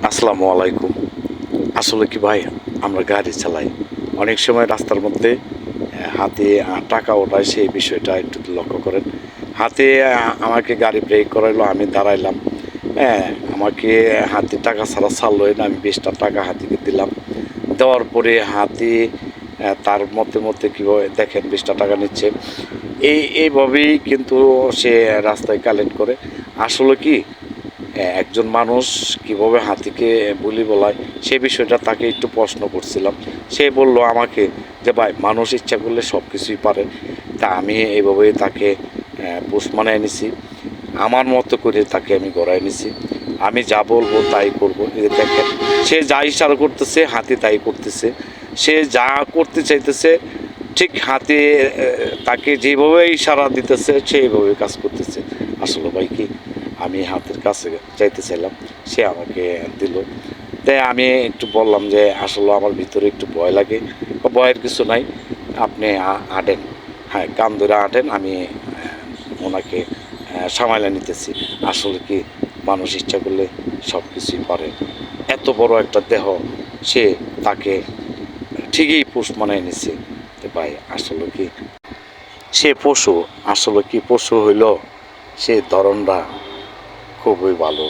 আসসালামু আলাইকুম। আসলে কি ভাই, আমরা গাড়ি চালাই, অনেক সময় রাস্তার মধ্যে হাতে টাকা ওঠায়, সেই বিষয়টা একটু লক্ষ্য করেন। হাতে আমাকে গাড়ি ব্রেক করাইলো, আমি দাঁড়াইলাম। হ্যাঁ, আমাকে হাতে টাকা ছাড়া ছাড়লোই না। আমি 20টা টাকা হাতিকে দিলাম। দেওয়ার পরে হাতি তার মধ্যে মধ্যে কীভাবে দেখেন 20টা টাকা নিচ্ছে। এইভাবেই কিন্তু সে রাস্তায় কালেক্ট করে। আসলে কি একজন মানুষ কিভাবে হাতিকে বুলি বলায়, সে বিষয়টা তাকে একটু প্রশ্ন করছিলাম। সে বলল আমাকে যে ভাই, মানুষ ইচ্ছা করলে সব কিছুই পারে। তা আমি এইভাবেই তাকে পোষ মানায় নিছি, আমার মতো করে তাকে আমি গড়ায় নিছি। আমি যা বলবো তাই করবো। এই যে দেখেন, সে যা ইশারা করতেছে হাতি তাই করতেছে। সে যা করতে চাইতেছে ঠিক হাতি তাকে যেভাবে ইশারা দিতেছে সেইভাবে কাজ করতেছে। আসলে ভাই কি, আমি হাতের কাছে চাইতে চাইলাম, সে আমাকে দিল। তাই আমি একটু বললাম যে আসলে আমার ভিতরে একটু ভয় লাগে। ভয়ের কিছু নাই, আপনি আঁটেন, হ্যাঁ কান ধরে আঁটেন, আমি ওনাকে সামাইলে নিতেছি। আসলে কি, মানুষ ইচ্ছা করলে সব কিছুই পারে। এত বড় একটা দেহ, সে তাকে ঠিকই পোষ মানায় নিছে। তো ভাই আসলে কি, সে পশু, আসলে কি পশু হইল, সে ধরনটা খুবই ভালো।